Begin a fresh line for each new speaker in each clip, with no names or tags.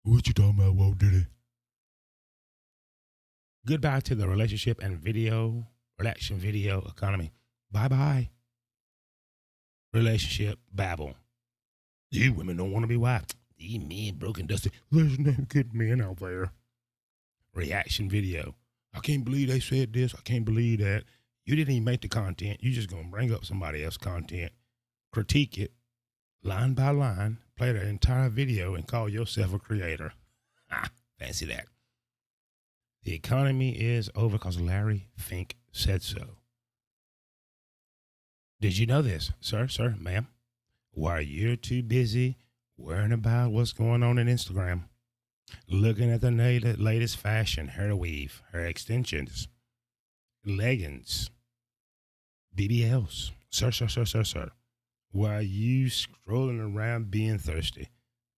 What you talking about, Walt Diddy? Goodbye to the relationship and reaction video economy. Bye-bye. Relationship babble. These women don't want to be wife. These men broken dusty. There's no good men out there. Reaction video. I can't believe they said this. I can't believe that. You didn't even make the content. You just going to bring up somebody else's content, critique it, line by line, play the entire video, and call yourself a creator. Fancy that. The economy is over because Larry Fink said so. Did you know this, sir, ma'am? While you're too busy worrying about what's going on in Instagram, looking at the latest fashion, hair weave, hair extensions, leggings, BBLs, sir. While you scrolling around being thirsty,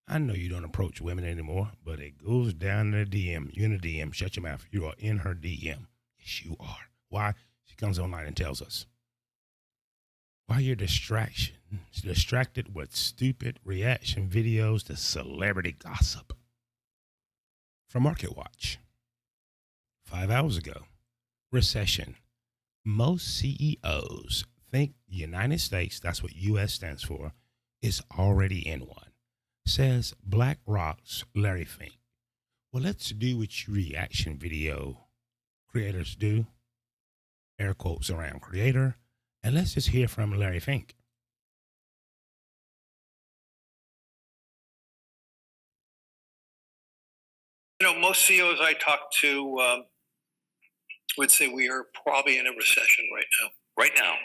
I know you don't approach women anymore, but it goes down in the DM. You're in the DM. Shut your mouth. You are in her DM. Yes, you are. Why? She comes online and tells us. While you're distracted with stupid reaction videos to celebrity gossip. From Market Watch. 5 hours ago, recession. Most CEOs think the United States, that's what U.S. stands for, is already in one, says BlackRock's Larry Fink. Well, let's do what you reaction video creators do, air quotes around creator, and let's just hear from Larry Fink.
Most CEOs I talk to would say we are probably in a recession right now. Right now.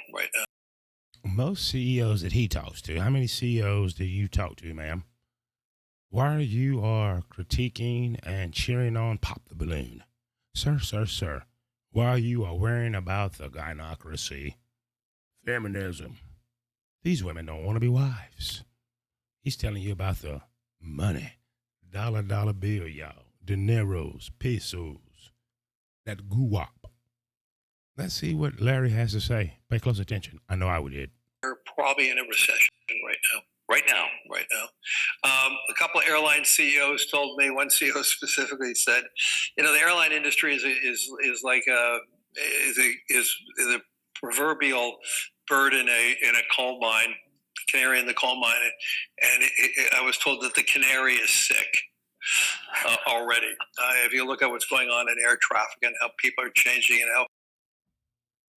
Most CEOs that he talks to, how many CEOs do you talk to, ma'am? While you are critiquing and cheering on Pop the Balloon, sir, while you are worrying about the gynocracy, feminism, these women don't want to be wives. He's telling you about the money, dollar bill, y'all, dineros, pesos, that guap. Let's see what Larry has to say. Pay close attention. I know I did.
We're probably in a recession right now. A couple of airline CEOs told me. One CEO specifically said, the airline industry is like a proverbial bird in a coal mine, canary in the coal mine, and I was told that the canary is sick already. If you look at what's going on in air traffic and how people are changing and how.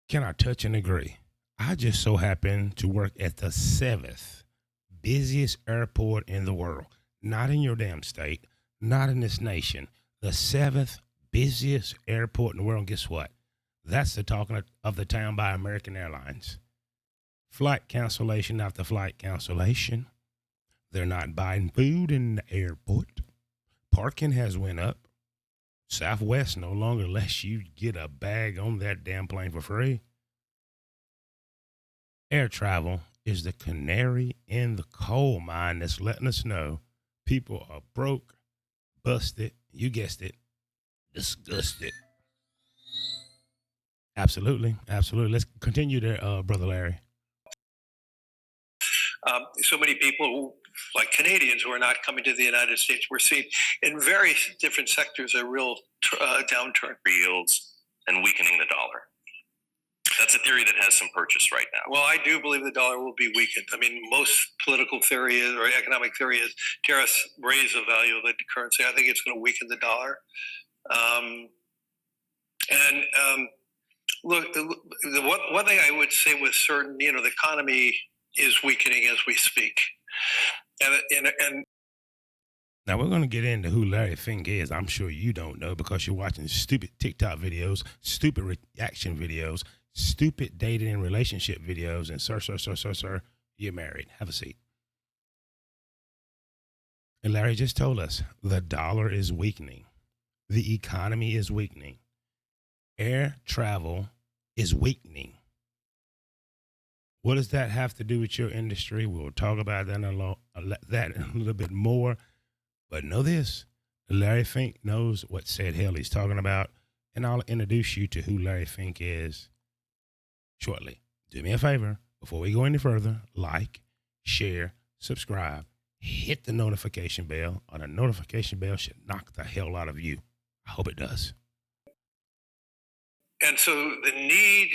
Can I touch and agree? I just so happen to work at the 7th busiest airport in the world. Not in your damn state, not in this nation. The 7th busiest airport in the world. And guess what? That's the talk of the town by American Airlines. Flight cancellation after flight cancellation. They're not buying food in the airport. Parking has went up. Southwest no longer lets you get a bag on that damn plane for free. Air travel is the canary in the coal mine that's letting us know people are broke, busted, you guessed it, disgusted. Absolutely. Let's continue there, Brother Larry.
So many people who, like Canadians, who are not coming to the United States. We're seeing in very different sectors a real downturn.
Yields and weakening the dollar. That's a theory that has some purchase right now.
Well, I do believe the dollar will be weakened. I mean, most political theory is, or economic theory is, tariffs raise the value of the currency. I think it's going to weaken the dollar. Look, one thing I would say with certain, the economy is weakening as we speak. And
now we're going to get into who Larry Fink is. I'm sure you don't know because you're watching stupid TikTok videos, stupid reaction videos, stupid dating and relationship videos. And sir, you're married. Have a seat. And Larry just told us the dollar is weakening. The economy is weakening. Air travel is weakening. What does that have to do with your industry? We'll talk about that in a little bit more. But know this, Larry Fink knows what said hell he's talking about, and I'll introduce you to who Larry Fink is shortly. Do me a favor, before we go any further, like, share, subscribe, hit the notification bell, or the notification bell should knock the hell out of you. I hope it does.
And so the need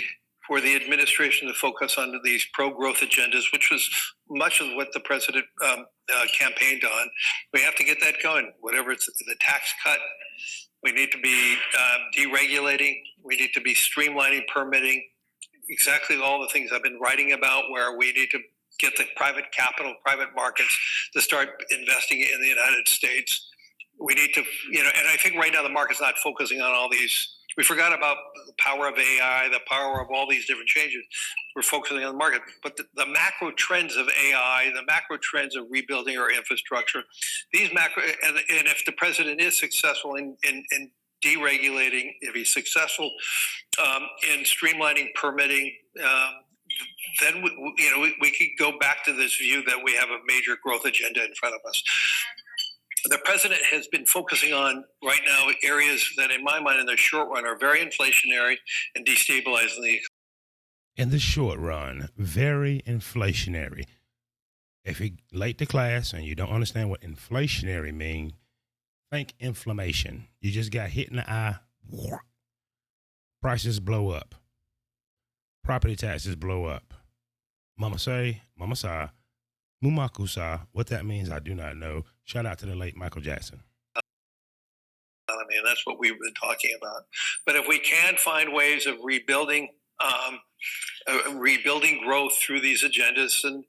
for the administration to focus on these pro-growth agendas, which was much of what the president campaigned on, we have to get that going. Whatever it's the tax cut, we need to be deregulating. We need to be streamlining permitting. Exactly all the things I've been writing about, where we need to get the private capital, private markets to start investing in the United States. We need to, and I think right now the market's not focusing on all these. We forgot about the power of AI, the power of all these different changes. We're focusing on the market. But the macro trends of AI, the macro trends of rebuilding our infrastructure, these macro, and if the president is successful in deregulating, if he's successful in streamlining permitting, then we could go back to this view that we have a major growth agenda in front of us. The president has been focusing on right now areas that, in my mind, in the short run, are very inflationary and destabilizing the economy.
In the short run, very inflationary. If you're late to class and you don't understand what inflationary means, think inflammation. You just got hit in the eye. Prices blow up. Property taxes blow up. Mama say, mama sa, mumakusa. What that means, I do not know. Shout out to the late Michael Jackson.
And that's what we've been talking about. But if we can find ways of rebuilding growth through these agendas, and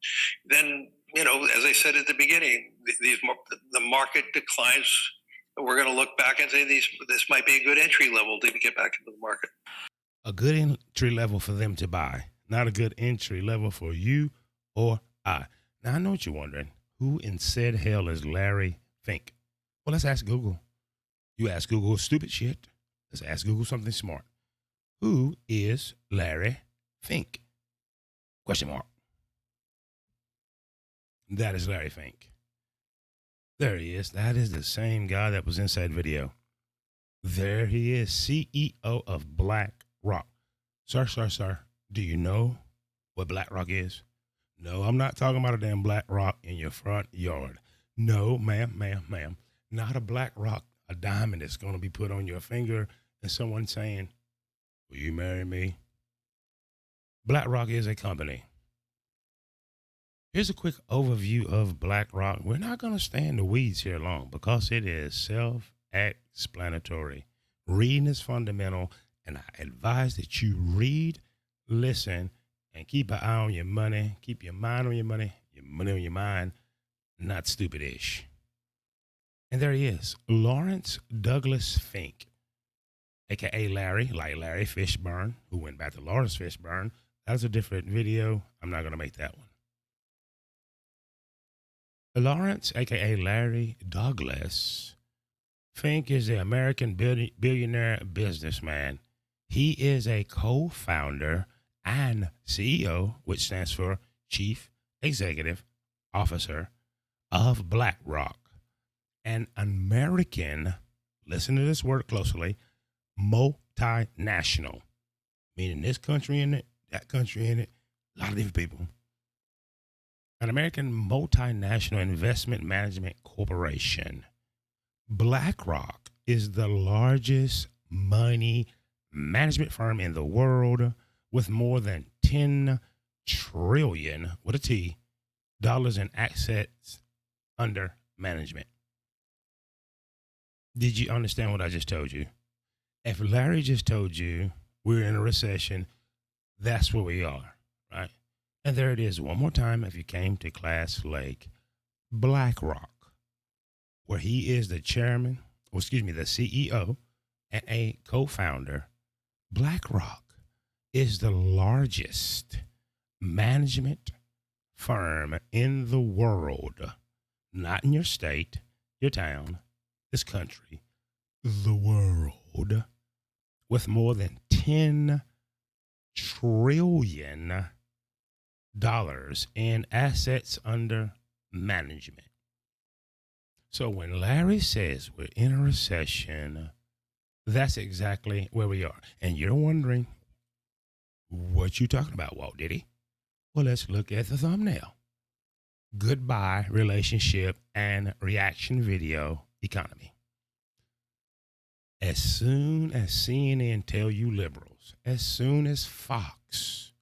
then, as I said at the beginning, the market declines. We're going to look back and say this might be a good entry level to get back into the market.
A good entry level for them to buy, not a good entry level for you or I. Now, I know what you're wondering. Who in said hell is Larry Fink? Well, let's ask Google. You ask Google stupid shit. Let's ask Google something smart. Who is Larry Fink? Question mark. That is Larry Fink. There he is. That is the same guy that was inside video. There he is, CEO of BlackRock. Sir, do you know what BlackRock is? No, I'm not talking about a damn black rock in your front yard. No, ma'am. Not a black rock, a diamond that's going to be put on your finger and someone saying, will you marry me? BlackRock is a company. Here's a quick overview of BlackRock. We're not going to stay in the weeds here long because it is self-explanatory. Reading is fundamental, and I advise that you read, listen, and keep an eye on your money. Keep your mind on your money on your mind, not stupid-ish. And there he is, Lawrence Douglas Fink, a.k.a. Larry, like Larry Fishburne, who went back to Lawrence Fishburne. That's a different video. I'm not going to make that one. Lawrence, a.k.a. Larry Douglas Fink, is the American billionaire businessman. He is a co-founder and CEO, which stands for Chief Executive Officer of BlackRock, an American, listen to this word closely, multinational, meaning this country in it, that country in it, a lot of different people. An American multinational investment management corporation. BlackRock is the largest money management firm in the world with more than 10 trillion, with a T, dollars in assets under management. Did you understand what I just told you? If Larry just told you we're in a recession, that's where we are, right? And there it is one more time if you came to class late. BlackRock, where he is the chairman, the CEO and a co-founder. BlackRock is the largest management firm in the world, not in your state, your town, this country, the world, with more than 10 trillion dollars in assets under management. So when Larry says we're in a recession, that's exactly where we are. And you're wondering, what you talking about, Walt, Diddy? Well, let's look at the thumbnail. goodbye relationship and reaction video economy. As soon as CNN tell you liberals, as soon as Fox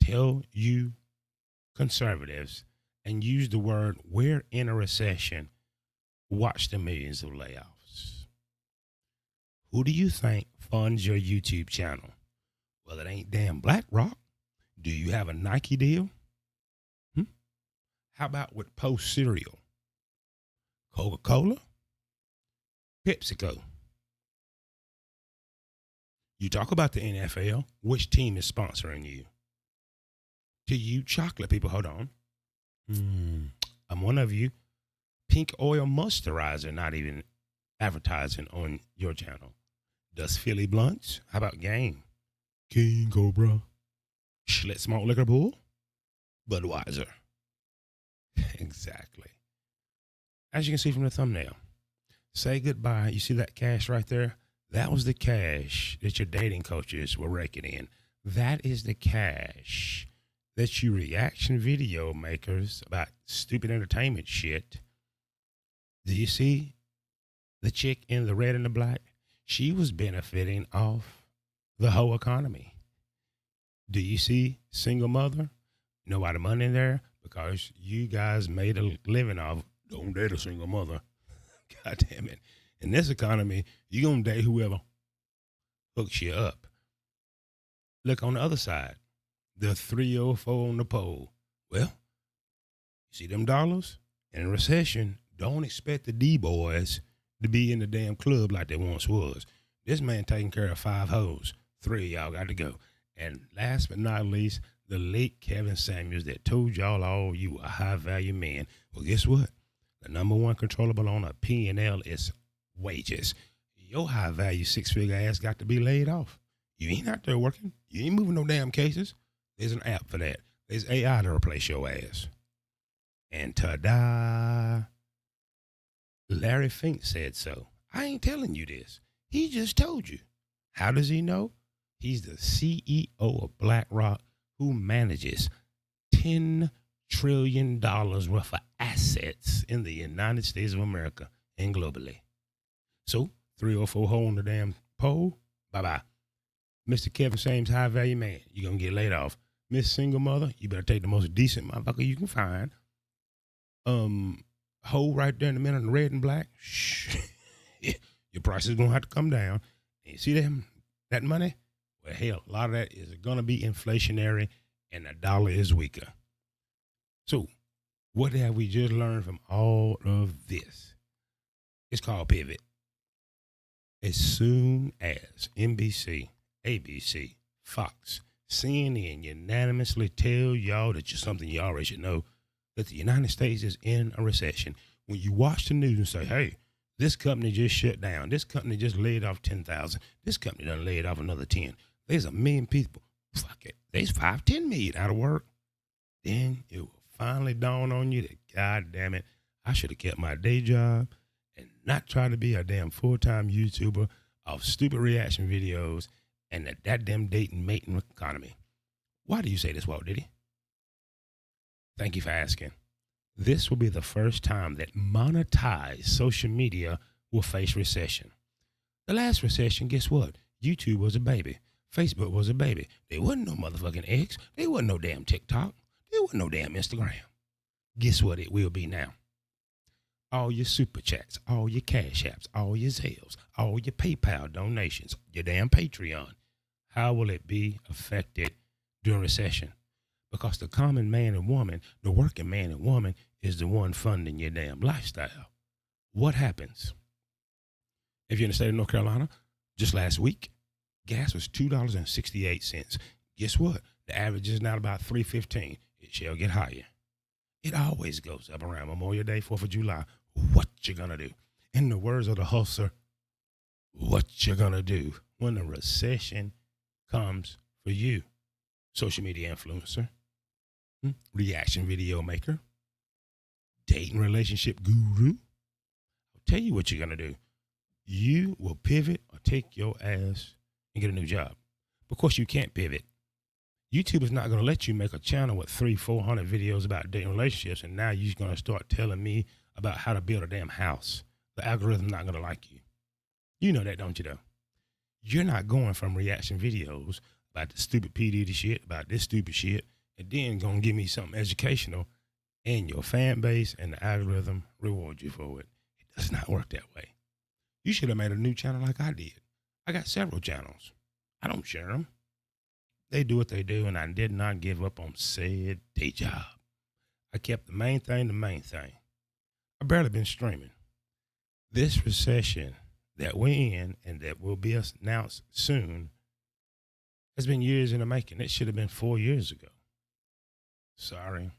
tell you conservatives and use the word we're in a recession, watch the millions of layoffs. Who do you think funds your YouTube channel? Well, it ain't damn BlackRock. Do you have a Nike deal? How about with Post Cereal? Coca-Cola? PepsiCo? You talk about the NFL. Which team is sponsoring you? To you chocolate people, hold on. I'm one of you. Pink Oil Moisturizer not even advertising on your channel. Does Philly Blunts? How about Game? King Cobra? Schlitz Malt Liquor Bull? Budweiser? Exactly. As you can see from the thumbnail, say goodbye. You see that cash right there? That was the cash that your dating coaches were raking in. That is the cash that you reaction video makers about stupid entertainment shit. Do you see the chick in the red and the black? She was benefiting off the whole economy. Do you see single mother? You know why the money in there? Because you guys made a living off, don't date a single mother. God damn it. In this economy, you're going to date whoever hooks you up. Look on the other side, the 304 on the pole. Well, you see them dollars? In a recession, don't expect the D-boys to be in the damn club like they once was. This man taking care of 5 hoes. 3 of y'all got to go. And last but not least, the late Kevin Samuels that told y'all all you were high-value men. Well, guess what? The number one controllable on a P&L is wages. Your high-value 6-figure ass got to be laid off. You ain't out there working. You ain't moving no damn cases. There's an app for that. There's AI to replace your ass. And ta-da! Larry Fink said so. I ain't telling you this. He just told you. How does he know? He's the CEO of BlackRock, who manages $10 trillion worth of assets in the United States of America and globally. So, 304 hole in the damn pole, bye-bye. Mr. Kevin Samuels, high-value man, you're going to get laid off. Miss Single Mother, you better take the most decent motherfucker you can find. Hole right there in the middle, in red and black, shh. Your price is going to have to come down. And you see that money? Well, hell, a lot of that is going to be inflationary, and the dollar is weaker. So, what have we just learned from all of this? It's called pivot. As soon as NBC, ABC, Fox, CNN unanimously tell y'all that you're something you already should know, that the United States is in a recession, when you watch the news and say, hey, this company just shut down, this company just laid off 10,000, this company done laid off another 10, there's 1 million people, fuck it, there's 5-10 million out of work, then it will finally dawn on you that, God damn it, I should have kept my day job and not try to be a damn full-time YouTuber of stupid reaction videos and that damn dating mating economy. Why do you say this, Walt Diddy? Thank you for asking. This will be the first time that monetized social media will face recession. The last recession, guess what? YouTube was a baby. Facebook was a baby. There wasn't no motherfucking X. There wasn't no damn TikTok. There wasn't no damn Instagram. Guess what it will be now? All your super chats, all your cash apps, all your Zales, all your PayPal donations, your damn Patreon. How will it be affected during recession? Because the common man and woman, the working man and woman, is the one funding your damn lifestyle. What happens? If you're in the state of North Carolina, just last week, gas was $2.68. Guess what? The average is now about $3.15. It shall get higher. It always goes up around Memorial Day, 4th of July. What you gonna do? In the words of the hustler, what you gonna do when the recession comes for you? Social media influencer, reaction video maker, dating relationship guru. I'll tell you what you're gonna do. You will pivot or take your ass and get a new job. Of course, you can't pivot. YouTube is not going to let you make a channel with 300-400 videos about dating relationships, and now you're going to start telling me about how to build a damn house. The algorithm's not going to like you. You know that, don't you, though? You're not going from reaction videos about the stupid P. Diddy shit, about this stupid shit, and then going to give me something educational, and your fan base and the algorithm reward you for it. It does not work that way. You should have made a new channel like I did. I got several channels. I don't share them. They do what they do, and I did not give up on said day job. I kept the main thing the main thing. I barely been streaming. This recession that we're in and that will be announced soon has been years in the making. It should have been 4 years ago. Sorry,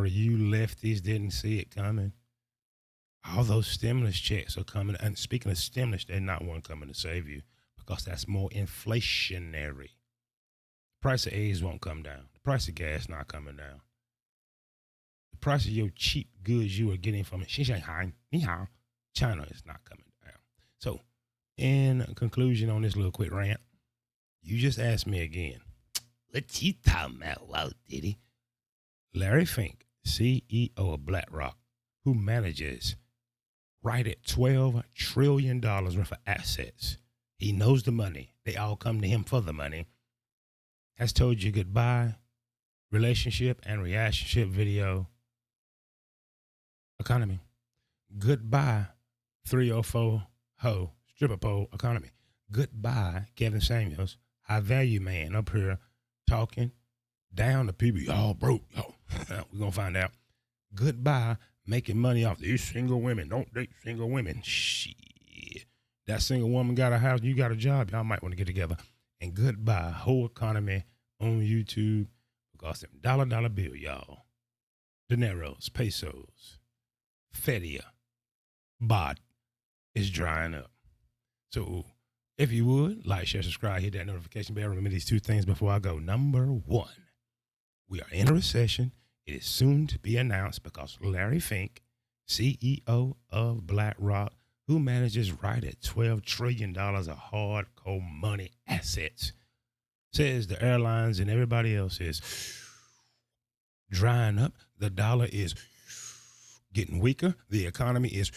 you lefties didn't see it coming. All those stimulus checks are coming. And speaking of stimulus, they're not one coming to save you because that's more inflationary. The price of eggs won't come down. The price of gas not coming down. The price of your cheap goods you are getting from Shanghai, China is not coming down. So, in conclusion on this little quick rant, you just asked me again, what you talking about, Walt, Diddy? Larry Fink, CEO of BlackRock, who manages right at $12 trillion worth of assets. He knows the money. They all come to him for the money. Has told you goodbye, relationship and reactionship video economy. Goodbye, 304 ho stripper pole economy. Goodbye, Kevin Samuels, high value man up here talking down to people. Y'all broke, y'all. We're going to find out. Goodbye, making money off these single women. Don't date single women. Shit. That single woman got a house, you got a job. Y'all might want to get together. And goodbye, whole economy on YouTube because them dollar bill, y'all. Dineros, pesos, fedia, baht is drying up. So if you would, like, share, subscribe, hit that notification bell. Remember these two things before I go. Number one, we are in a recession. It is soon to be announced because Larry Fink, CEO of BlackRock, who manages right at $12 trillion of hardcore money assets, says the airlines and everybody else is drying up. The dollar is getting weaker. The economy is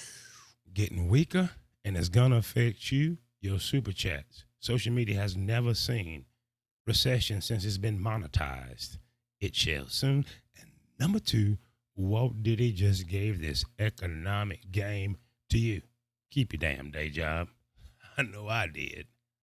getting weaker, and it's going to affect you, your super chats. Social media has never seen recession since it's been monetized. It shall soon. And number two, Walt Diddy just gave this economic game to you. Keep your damn day job. I know I did.